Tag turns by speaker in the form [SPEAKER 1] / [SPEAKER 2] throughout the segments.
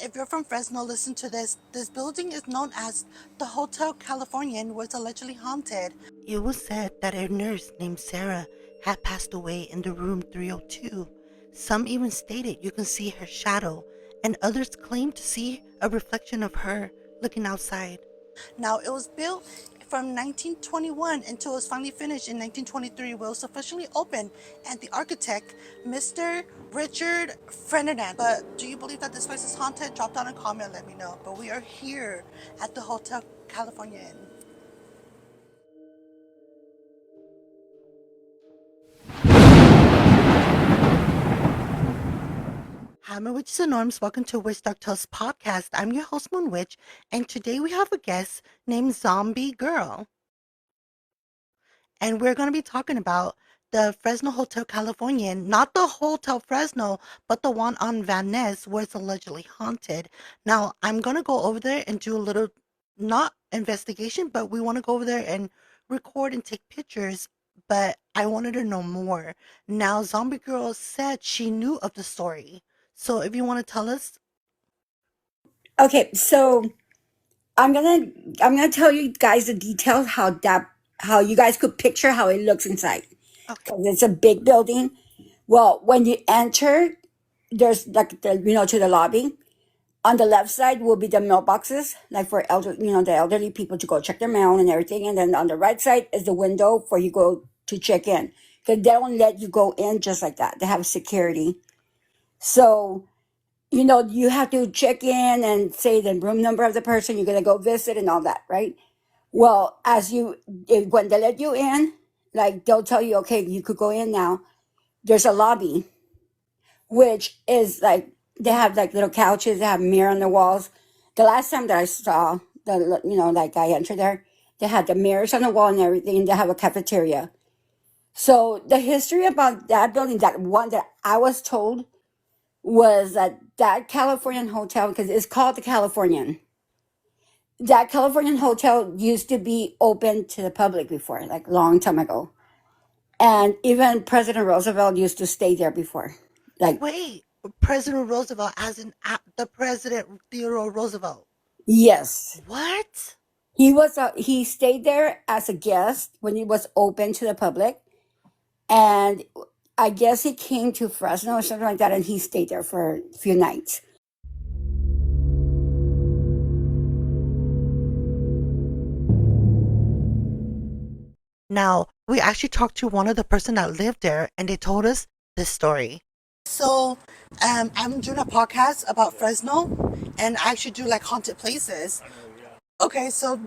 [SPEAKER 1] If you're from Fresno, listen to this. This building is known as the Hotel Californian, was allegedly haunted. It was said that a nurse named Sarah had passed away in the room 302. Some even stated you can see her shadow, and others claimed to see a reflection of her looking outside. Now, it was built from 1921 until it was finally finished in 1923, where it was officially opened, and the architect, Mr. Richard Ferdinand. But do you believe that this place is haunted? Drop down a comment, let me know. But we are here at the Hotel Californian. Hi, my witches and norms. Welcome to Witch Dark Tales podcast. I'm your host, Moon Witch, and today we have a guest named Zombie Girl. And we're going to be talking about the Fresno Hotel Californian, not the Hotel Fresno, but the one on Van Ness where it's allegedly haunted. Now, I'm going to go over there and do a little, not investigation, but we want to go over there and record and take pictures. But I wanted to know more. Now, Zombie Girl said she knew of the story. So if you want to tell us.
[SPEAKER 2] Okay, so I'm gonna I'm gonna tell you guys the details how you guys could picture how it looks inside
[SPEAKER 1] Okay.
[SPEAKER 2] because it's a big building. Well, when you enter, there's like to the lobby. On the left side will be the mailboxes, like for the elderly people to go check their mail and everything. And then on the right side is the window for you go to check in because they don't let you go in just like that. They have security. So you have to check in and say the room number of the person you're going to go visit and all that, right? Well, when they let you in, like they'll tell you, okay, you could go in now. There's a lobby, which is like, they have like little couches, they have mirror on the walls. The last time that I saw, like I entered there, they had the mirrors on the wall and everything. They have a cafeteria. So the history about that building, that one that I was told, was that Californian hotel, because it's called the Californian. That Californian hotel used to be open to the public before, like long time ago, and even President Roosevelt used to stay there before. Like,
[SPEAKER 1] Wait, President Roosevelt, as in the President Theodore Roosevelt.
[SPEAKER 2] yes,
[SPEAKER 1] What?
[SPEAKER 2] he stayed there as a guest when it was open to the public, and I guess he came to Fresno or something like that, and he stayed there for a few nights.
[SPEAKER 1] Now, we actually talked to one of the person that lived there, and they told us this story. So, I'm doing a podcast about Fresno, and I actually do like haunted places. Okay, so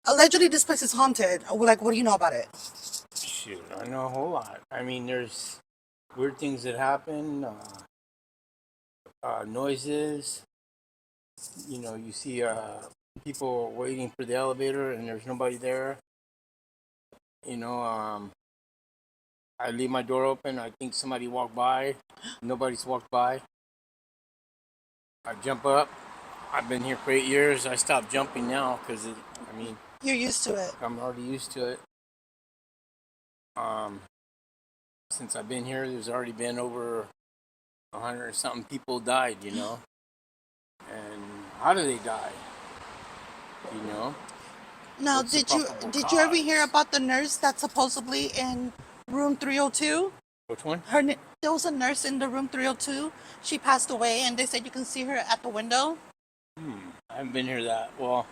[SPEAKER 1] allegedly this place is haunted. Like, what do you know about it?
[SPEAKER 3] Shoot, I know a whole lot. I mean, there's weird things that happen, noises. You see people waiting for the elevator and there's nobody there. You know, I leave my door open. I think somebody walked by. Nobody's walked by. I jump up. I've been here for 8 years. I stopped jumping now because,
[SPEAKER 1] You're used to it.
[SPEAKER 3] I'm already used to it. Um, since I've been here, there's already been over 100 something people died, And how do they die? You know?
[SPEAKER 1] Now,
[SPEAKER 3] What's the
[SPEAKER 1] did you ever hear
[SPEAKER 3] cause?
[SPEAKER 1] about the nurse that's supposedly in room 302?
[SPEAKER 3] Which one?
[SPEAKER 1] There was a nurse in the room 302. She passed away, and they said you can see her at the window.
[SPEAKER 3] I haven't been here that well.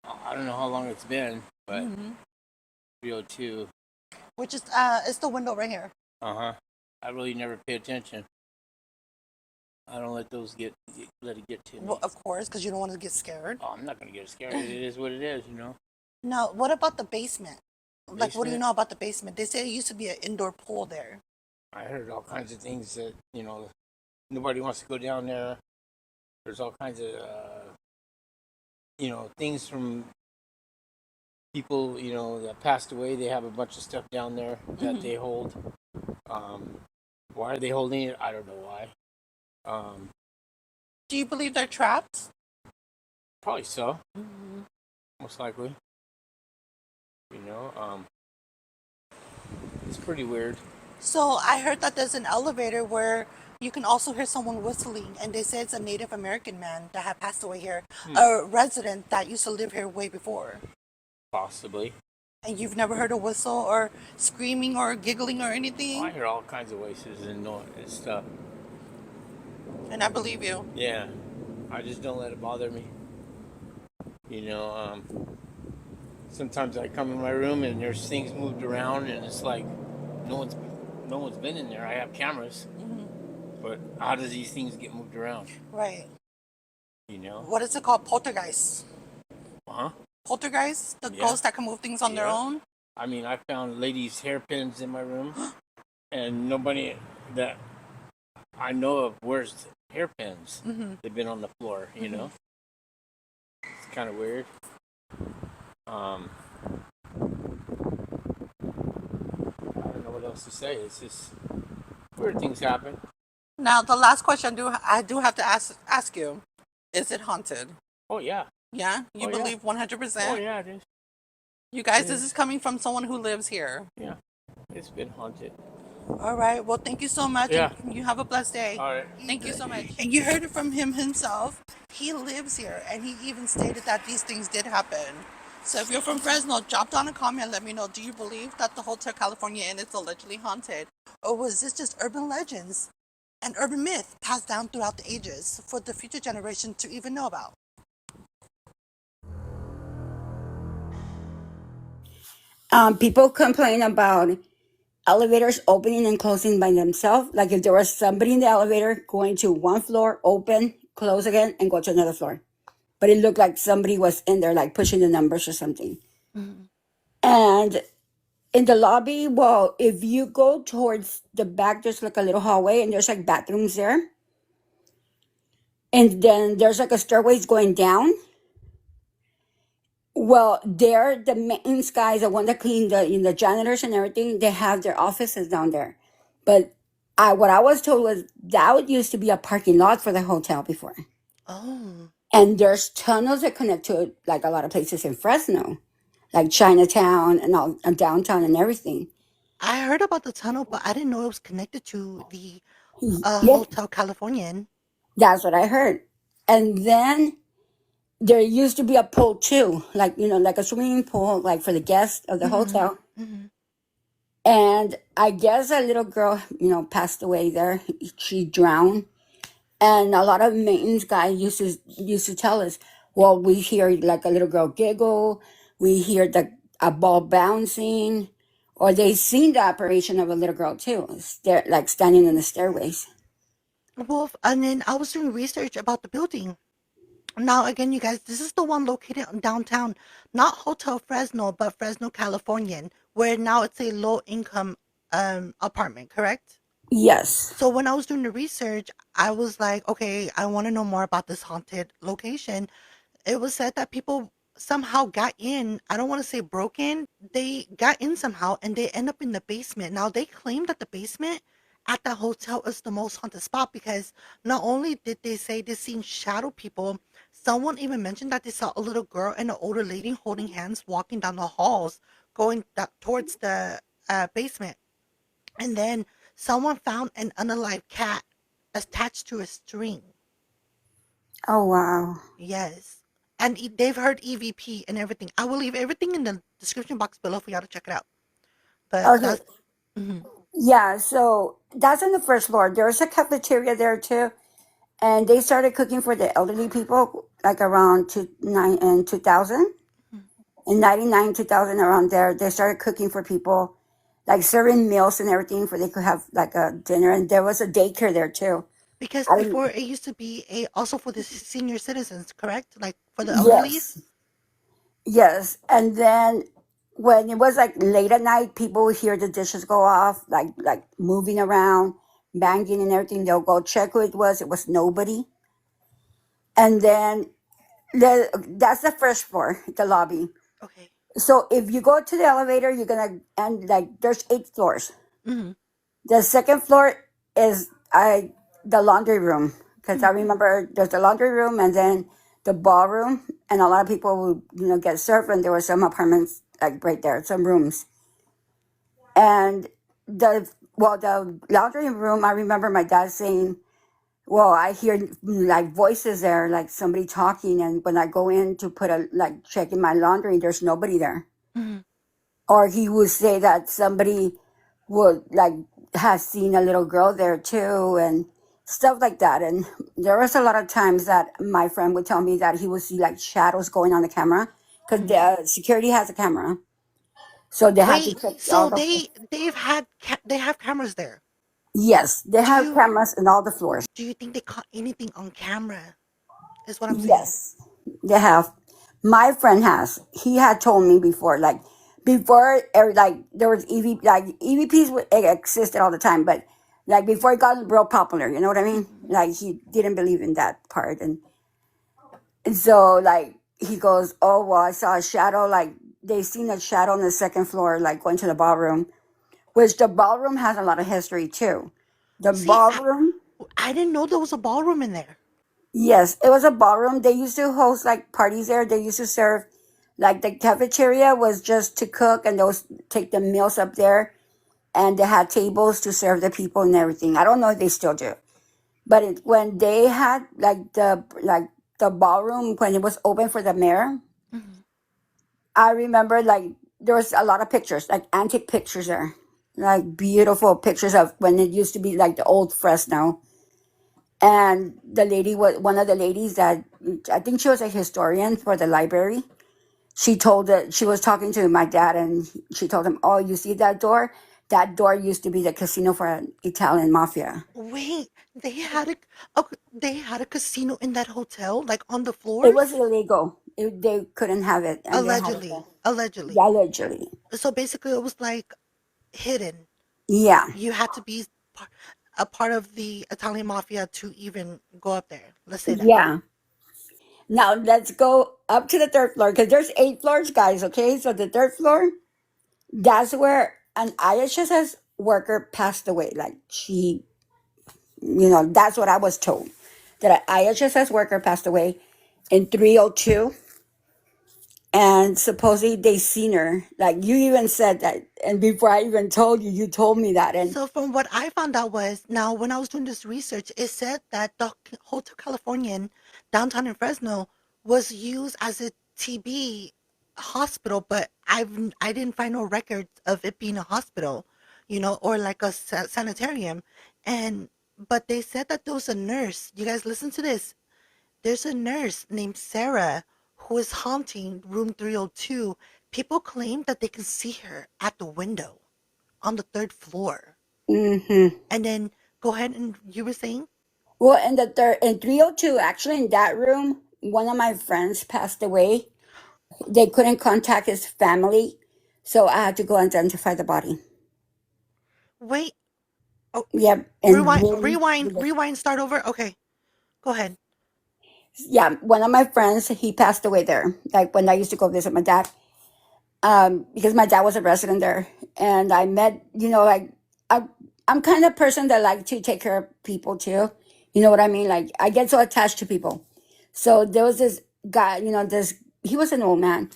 [SPEAKER 3] I don't know how long it's been, but 302.
[SPEAKER 1] Which is it's the window right here.
[SPEAKER 3] I really never pay attention. I don't let those let it get to me.
[SPEAKER 1] Well, of course, because you don't want to get scared.
[SPEAKER 3] Oh, I'm not gonna get scared. It is what it is.
[SPEAKER 1] Now, what about the basement? Like, what do you
[SPEAKER 3] Basement?
[SPEAKER 1] know about the basement? They say it used to be an indoor pool there.
[SPEAKER 3] I heard all kinds of things that nobody wants to go down there. There's all kinds of things from people that passed away. They have a bunch of stuff down there that they hold. Why are they holding it? I don't know why.
[SPEAKER 1] Do you believe they're trapped?
[SPEAKER 3] Probably so. Most likely. You know, it's pretty weird.
[SPEAKER 1] So I heard that there's an elevator where You can also hear someone whistling, and they say it's a Native American man that had passed away here, a resident that used to live here way before.
[SPEAKER 3] Possibly.
[SPEAKER 1] And you've never heard a whistle or screaming or giggling or
[SPEAKER 3] Oh,
[SPEAKER 1] anything?
[SPEAKER 3] I hear all kinds of voices and noise and stuff.
[SPEAKER 1] And I believe you.
[SPEAKER 3] Yeah, I just don't let it bother me. You know, sometimes I come in my room and there's things moved around, and it's like no one's been in there. I have cameras, but how does these things get moved around?
[SPEAKER 1] Right.
[SPEAKER 3] You know?
[SPEAKER 1] What is it called? Poltergeist.
[SPEAKER 3] Huh?
[SPEAKER 1] Poltergeist? The
[SPEAKER 3] Yeah.
[SPEAKER 1] ghosts that can move things on their
[SPEAKER 3] Yeah.
[SPEAKER 1] own?
[SPEAKER 3] I mean, I found ladies' hairpins in my room, and nobody that I know of wears hairpins. They've been on the floor, you know? It's kind of weird. I don't know what else to say. It's just weird things happen.
[SPEAKER 1] Now, the last question I do have to ask you. Is it haunted?
[SPEAKER 3] Oh, yeah.
[SPEAKER 1] Yeah? You
[SPEAKER 3] Oh, yeah.
[SPEAKER 1] believe 100%?
[SPEAKER 3] Oh, yeah, it is.
[SPEAKER 1] You guys,
[SPEAKER 3] It
[SPEAKER 1] this
[SPEAKER 3] is.
[SPEAKER 1] is coming from someone who lives here.
[SPEAKER 3] Yeah. It's been haunted.
[SPEAKER 1] All right. Well, thank you so much.
[SPEAKER 3] Yeah.
[SPEAKER 1] And you have a blessed day.
[SPEAKER 3] All right.
[SPEAKER 1] Thank you so much. And you heard it from him himself. He lives here, and he even stated that these things did happen. So if you're from Fresno, drop down a comment and let me know. Do you believe that the Hotel Californian is allegedly haunted? Or was this just urban legends, an urban myth passed down throughout the ages for the future generation to even know about?
[SPEAKER 2] People complain about elevators opening and closing by themselves. Like if there was somebody in the elevator going to one floor, open, close again, and go to another floor. But it looked like somebody was in there, like pushing the numbers or something. And in the lobby, well, if you go towards the back, there's like a little hallway and there's like bathrooms there. And then there's like a stairways going down. Well, there, the maintenance guys, the one that clean the janitors and everything, they have their offices down there. But what I was told was that used to be a parking lot for the hotel before.
[SPEAKER 1] Oh.
[SPEAKER 2] And there's tunnels that connect to like a lot of places in Fresno, like Chinatown and all and downtown and everything.
[SPEAKER 1] I heard about the tunnel, but I didn't know it was connected to the
[SPEAKER 2] Yep,
[SPEAKER 1] Hotel Californian.
[SPEAKER 2] that's what I heard. And then there used to be a pool too, like like a swimming pool, like for the guests of the hotel. And I guess a little girl, passed away there. She drowned. And a lot of maintenance guys used to tell us, well, we hear like a little girl giggle, we hear a ball bouncing, or they seen the apparition of a little girl too, like standing in the stairways.
[SPEAKER 1] Well, and then I was doing research about the building. Now, again, you guys, this is the one located in downtown, not Hotel Fresno, but Fresno, Californian, where now it's a low income apartment, correct?
[SPEAKER 2] Yes.
[SPEAKER 1] So when I was doing the research, I was like, okay, I want to know more about this haunted location. It was said that people somehow got in. I don't want to say broken. They got in somehow and they end up in the basement. Now they claim that the basement at the hotel is the most haunted spot because not only did they say they seen shadow people, someone even mentioned that they saw a little girl and an older lady holding hands walking down the halls going towards the basement. And then someone found an unalive cat attached to a string.
[SPEAKER 2] Oh, wow.
[SPEAKER 1] Yes. And they've heard EVP and everything. I will leave everything in the description box below for y'all to check it out. But
[SPEAKER 2] Okay.
[SPEAKER 1] that's mhm.
[SPEAKER 2] Yeah, so that's on the first floor. There's a cafeteria there too. And they started cooking for the elderly people like around 2000. In 99, 2000, around there, they started cooking for people, like serving meals and everything for they could have like a dinner. And there was a daycare there too.
[SPEAKER 1] Because
[SPEAKER 2] I didn't,
[SPEAKER 1] before it used to be a also for the senior citizens, correct? Like for the elderlies.
[SPEAKER 2] yes, yes. And then when it was like late at night, people would hear the dishes go off, like moving around, banging and everything. They'll go check who it was. It was nobody. And then that's the first floor, the lobby.
[SPEAKER 1] Okay.
[SPEAKER 2] So if you go to the elevator, you're gonna and like there's 8 floors.
[SPEAKER 1] Hmm.
[SPEAKER 2] The second floor is the laundry room because I remember there's the laundry room and then the ballroom, and a lot of people would get served, and there were some apartments like right there, some rooms, and the well, the laundry room, I remember my dad saying, well, I hear like voices there, like somebody talking. And when I go in to put a, like, check in my laundry, there's nobody there.
[SPEAKER 1] Mhm.
[SPEAKER 2] Or he would say that somebody would, like, has seen a little girl there too, and stuff like that. And there was a lot of times that my friend would tell me that he would see like shadows going on the camera, because
[SPEAKER 1] Mhm.
[SPEAKER 2] the security has a camera, so they have to
[SPEAKER 1] Wait,
[SPEAKER 2] check all
[SPEAKER 1] so
[SPEAKER 2] the.
[SPEAKER 1] they have cameras there.
[SPEAKER 2] Yes, they
[SPEAKER 1] Do
[SPEAKER 2] have
[SPEAKER 1] you
[SPEAKER 2] cameras in all the floors.
[SPEAKER 1] do you think they caught anything on camera? Is what I'm saying.
[SPEAKER 2] Yes, they have. My friend has. He had told me before, like before, like there was like EVPs existed all the time, but like before it got real popular, you know what I mean?
[SPEAKER 1] Mhm.
[SPEAKER 2] Like he didn't believe in that part, and so like he goes, "Oh well, I saw a shadow. Like they seen a shadow on the second floor, like going to the ballroom, which the ballroom has a lot of history too. The
[SPEAKER 1] See,
[SPEAKER 2] ballroom."
[SPEAKER 1] I didn't know there was a ballroom in there.
[SPEAKER 2] Yes, it was a ballroom. They used to host like parties there. They used to serve, like, the cafeteria was just to cook, and those take the meals up there, and they had tables to serve the people and everything. I don't know if they still do, but when they had like the ballroom when it was open for the mayor,
[SPEAKER 1] Mhm.
[SPEAKER 2] I remember like there was a lot of pictures, like antique pictures there, like beautiful pictures of when it used to be like the old Fresno. And the lady was one of the ladies that, I think she was a historian for the library. She told that she was talking to my dad, and she told him, "Oh, you see that door? That door used to be the casino for an Italian mafia.
[SPEAKER 1] Wait, they had a casino in that hotel, like on the
[SPEAKER 2] It was
[SPEAKER 1] floors?
[SPEAKER 2] illegal. They couldn't have it, and they had it there.
[SPEAKER 1] Allegedly.
[SPEAKER 2] Yeah, allegedly.
[SPEAKER 1] So basically, it was like hidden.
[SPEAKER 2] Yeah,
[SPEAKER 1] You had to be par- a part of the Italian mafia to even go up there. Let's say that.
[SPEAKER 2] yeah. Now let's go up to the third floor, because there's 8 floors, guys. Okay, so the third floor, that's where an IHSS worker passed away. Like that's what I was told. That an IHSS worker passed away in 302, and supposedly they seen her. Like you even said that, and before I even told you, you told me that. And
[SPEAKER 1] So from what I found out was now when I was doing this research, it said that the Hotel Californian downtown in Fresno was used as a TB hospital, but I didn't find no records of it being a hospital, or like a sanitarium. And but they said that there was a nurse. You guys listen to this. There's a nurse named Sarah who is haunting room 302. People claim that they can see her at the window on the third floor.
[SPEAKER 2] hmm
[SPEAKER 1] And then go ahead and you were saying?
[SPEAKER 2] well, in 302, actually, in that room, one of my friends passed away. They couldn't contact his family, so I had to go identify the body.
[SPEAKER 1] Wait. Oh,
[SPEAKER 2] Yep, and
[SPEAKER 1] rewind,
[SPEAKER 2] really,
[SPEAKER 1] rewind,
[SPEAKER 2] really,
[SPEAKER 1] rewind, start over. Okay, go ahead.
[SPEAKER 2] yeah, one of my friends, he passed away there. Like when I used to go visit my dad, because my dad was a resident there, and I met, like, I, I'm kind of person that like to take care of people too. You know what I mean? Like I get so attached to people. So there was this guy, this he was an old man.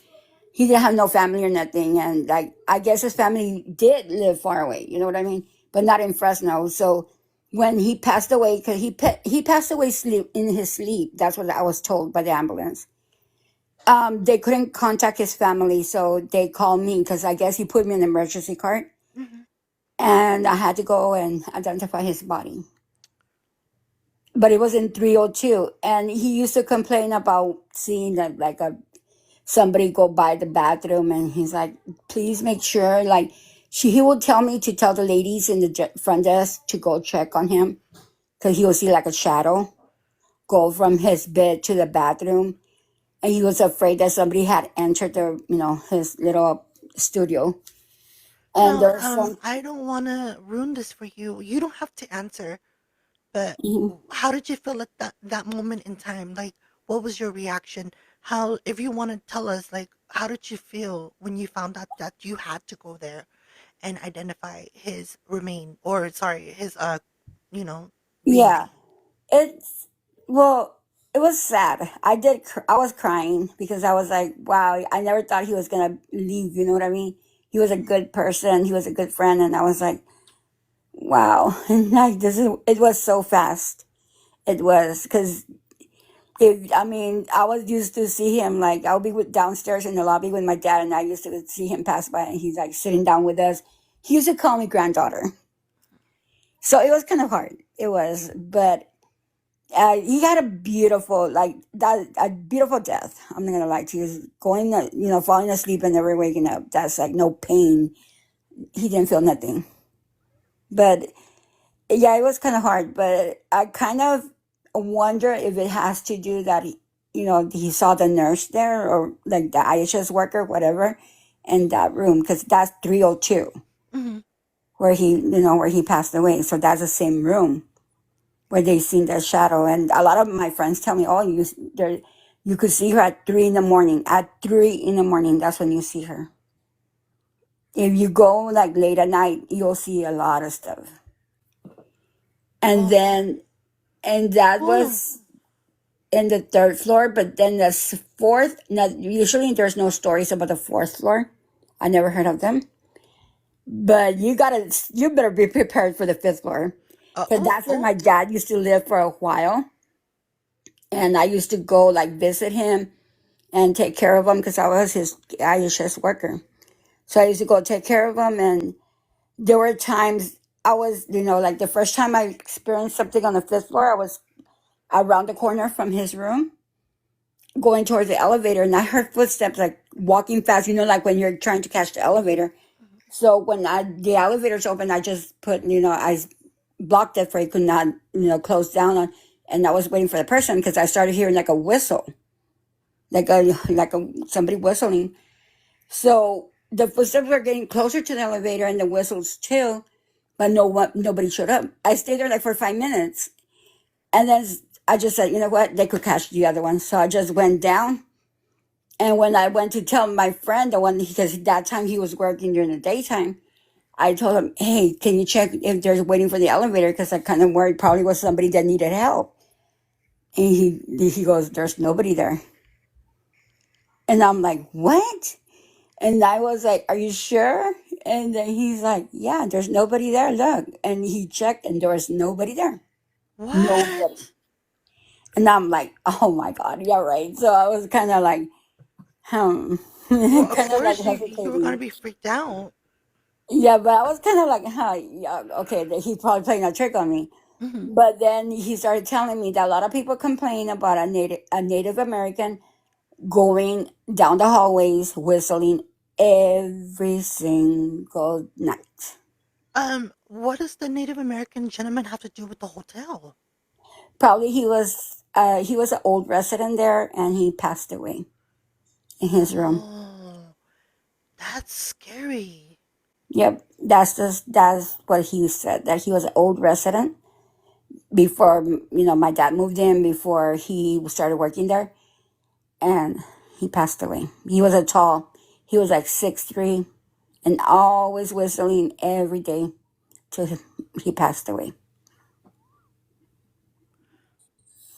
[SPEAKER 2] He didn't have no family or nothing, and like I guess his family did live far away. You know what I mean? But not in Fresno. So when he passed away, because he passed away sleep in his sleep. That's what I was told by the ambulance. They couldn't contact his family, so they called me because I guess he put me in an emergency cart,
[SPEAKER 1] Hmm.
[SPEAKER 2] and I had to go and identify his body. But it was in 302, and he used to complain about seeing that, like, somebody go by the bathroom, and he's like, "Please make sure." Like, he would tell me to tell the ladies in the front desk to go check on him, because he would see like a shadow go from his bed to the bathroom, and he was afraid that somebody had entered his little studio. And
[SPEAKER 1] Now,
[SPEAKER 2] there's some.
[SPEAKER 1] I don't want to ruin this for you. You don't have to answer, but
[SPEAKER 2] Mhm.
[SPEAKER 1] how did you feel at that moment in time? Like, what was your reaction? How, if you want to tell us, like, how did you feel when you found out that you had to go there and identify his remain, or sorry, his you know, being?
[SPEAKER 2] Yeah, it's well, it was sad. I was crying because I was like, wow, I never thought he was gonna leave. You know what I mean? He was a good person. He was a good friend, and I was like, Wow. And like it was so fast. It was because I mean, I was used to see him like I'll be downstairs in the lobby with my dad, and I used to see him pass by, and he's like sitting down with us. He used to call me granddaughter, so it was kind of hard. It was, but he had a beautiful like that a beautiful death. I'm not gonna lie to you. Going, falling asleep and never waking up. That's like no pain. He didn't feel nothing, but yeah, it was kind of hard, but I kind of wonder if it has to do that he saw the nurse there or like the IHS worker, whatever, in that room because that's 302
[SPEAKER 1] Mm-hmm.
[SPEAKER 2] where he passed away. So that's the same room where they seen the shadow. And a lot of my friends tell me, "Oh, you could see her at 3 in the morning. At 3 in the morning, that's when you see her. If you go like late at night, you'll see a lot of stuff." And
[SPEAKER 1] Well,
[SPEAKER 2] then and that
[SPEAKER 1] oh,
[SPEAKER 2] was in the third floor, but then the fourth. Not usually there's no stories about the fourth floor. I never heard of them, but you better be prepared for the fifth floor because that's where
[SPEAKER 1] oh.
[SPEAKER 2] my dad used to live for a while, and I used to go like visit him and take care of him because I was his IHS worker. So I used to go take care of him, and there were times I was, like the first time I experienced something on the fifth floor, I was around the corner from his room going towards the elevator, and I heard footsteps like walking fast, like when you're trying to catch the elevator. So when the elevator's open, I just put, I blocked it for it could not, close down on, and I was waiting for the person because I started hearing like a whistle, like a somebody whistling. So the footsteps were getting closer to the elevator and the whistles too, but nobody showed up. I stayed there like for 5 minutes, and then I just said, you know what, they could catch the other one. So I just went down. And when I went to tell my friend, the one, because that time he was working during the daytime, I told him, "Hey, can you check if they're waiting for the elevator? Because I kind of worried probably was somebody that needed help." And he goes, "There's nobody there." And I'm like, "What?" And I was like, "Are you sure?" And then he's like, "Yeah, there's nobody there. Look." And he checked, and there was nobody there. Nobody.
[SPEAKER 1] What?
[SPEAKER 2] And I'm like, "Oh my God, yeah, right." So I was kind of like,
[SPEAKER 1] Well, of
[SPEAKER 2] kind of like
[SPEAKER 1] course you were gonna
[SPEAKER 2] hesitating.
[SPEAKER 1] be freaked out.
[SPEAKER 2] Yeah, but I was kind of like, huh, yeah, okay, he's probably playing a trick on me.
[SPEAKER 1] Mm-hmm.
[SPEAKER 2] But then he started telling me that a lot of people complain about a Native American going down the hallways whistling every single night.
[SPEAKER 1] What does the Native American gentleman have to do with the hotel?
[SPEAKER 2] Probably he was an old resident there and he passed away in his room.
[SPEAKER 1] Oh, that's scary.
[SPEAKER 2] Yep, that's what he said, that he was an old resident before my dad moved in, before he started working there, and he passed away. He was like 6'3" and always whistling every day till he passed away.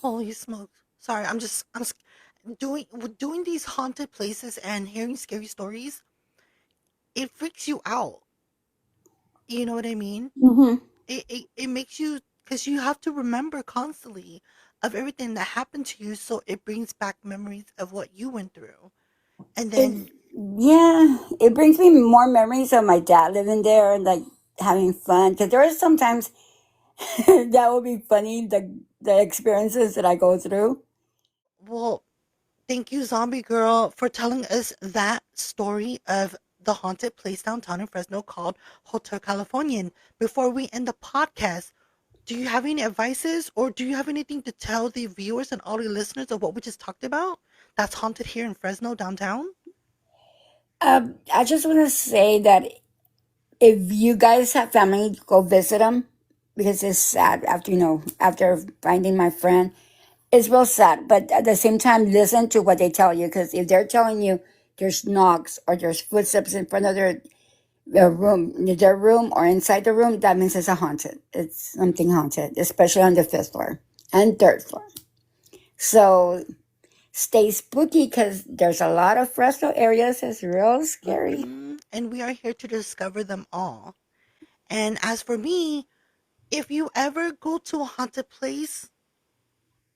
[SPEAKER 1] Holy smokes! Sorry, doing these haunted places and hearing scary stories. It freaks you out. You know what I mean?
[SPEAKER 2] Hmm.
[SPEAKER 1] It makes you because you have to remember constantly of everything that happened to you, so it brings back memories of what you went through, and
[SPEAKER 2] It
[SPEAKER 1] then
[SPEAKER 2] Yeah, it brings me more memories of my dad living there and like having fun. Because there are sometimes that would be funny, the experiences that I go through.
[SPEAKER 1] well, thank you, Zombie Girl, for telling us that story of the haunted place downtown in Fresno called Hotel Californian. Before we end the podcast, do you have any advices or do you have anything to tell the viewers and all the listeners of what we just talked about that's haunted here in Fresno downtown?
[SPEAKER 2] I just want to say that if you guys have family, go visit them because it's sad after finding my friend. It's real sad, but at the same time, listen to what they tell you because if they're telling you there's knocks or there's footsteps in front of their room or inside the room, that means it's a haunted. It's something haunted, especially on the fifth floor and third floor. So stay spooky because there's a lot of Fresno areas. It's real scary.
[SPEAKER 1] And we are here to discover them all. And as for me, if you ever go to a haunted place,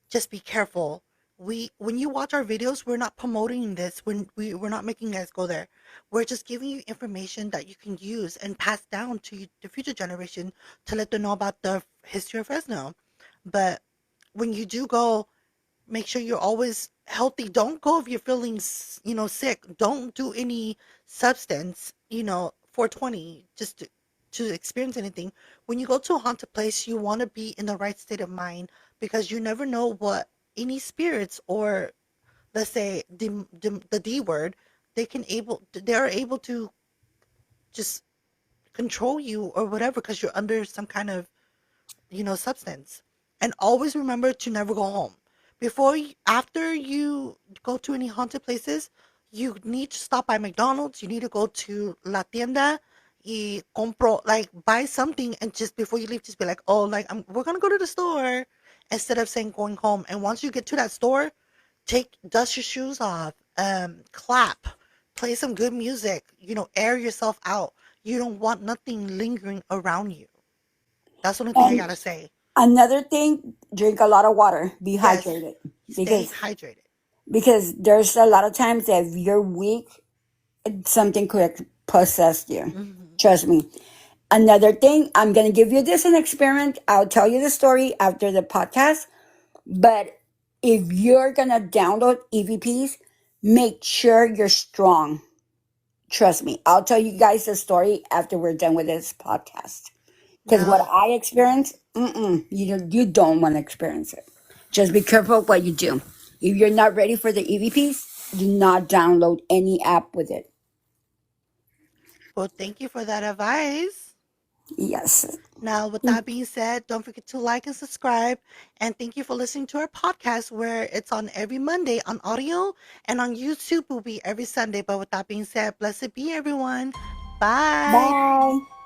[SPEAKER 1] just be careful. When you watch our videos, we're not promoting this. When we're not making you guys go there. We're just giving you information that you can use and pass down to the future generation to let them know about the history of Fresno. But when you do go, make sure you're always healthy. Don't go if you're feeling, sick. Don't do any substance, 420, just to experience anything. When you go to a haunted place, you want to be in the right state of mind because you never know what any spirits or, let's say, the D word, they are able to just control you or whatever because you're under some kind of substance. And always remember to never go home. After you go to any haunted places, you need to stop by McDonald's. You need to go to La Tienda y compro, like buy something, and just before you leave, just be like, oh, like we're gonna go to the store, instead of saying going home. And once you get to that store, dust your shoes off, clap, play some good music, air yourself out. You don't want nothing lingering around you. That's the only thing I
[SPEAKER 2] And
[SPEAKER 1] gotta say.
[SPEAKER 2] another thing, drink a lot of water. Be
[SPEAKER 1] Yes,
[SPEAKER 2] hydrated
[SPEAKER 1] stay
[SPEAKER 2] because
[SPEAKER 1] hydrated.
[SPEAKER 2] there's a lot of times that if you're weak, something could possess you.
[SPEAKER 1] Hmm.
[SPEAKER 2] Trust me. Another thing, I'm gonna give you this an experiment. I'll tell you the story after the podcast. But if you're gonna download EVPs, make sure you're strong. Trust me. I'll tell you guys the story after we're done with this podcast. Because what
[SPEAKER 1] Now,
[SPEAKER 2] I experienced, you don't want to experience it. Just be careful what you do. If you're not ready for the EVPs, do not download any app with it.
[SPEAKER 1] well, thank you for that advice.
[SPEAKER 2] Yes.
[SPEAKER 1] Now, with that being said, don't forget to like and subscribe. And thank you for listening to our podcast, where it's on every Monday on audio, and on YouTube will be every Sunday. But with that being said, blessed be everyone. Bye.
[SPEAKER 2] Bye.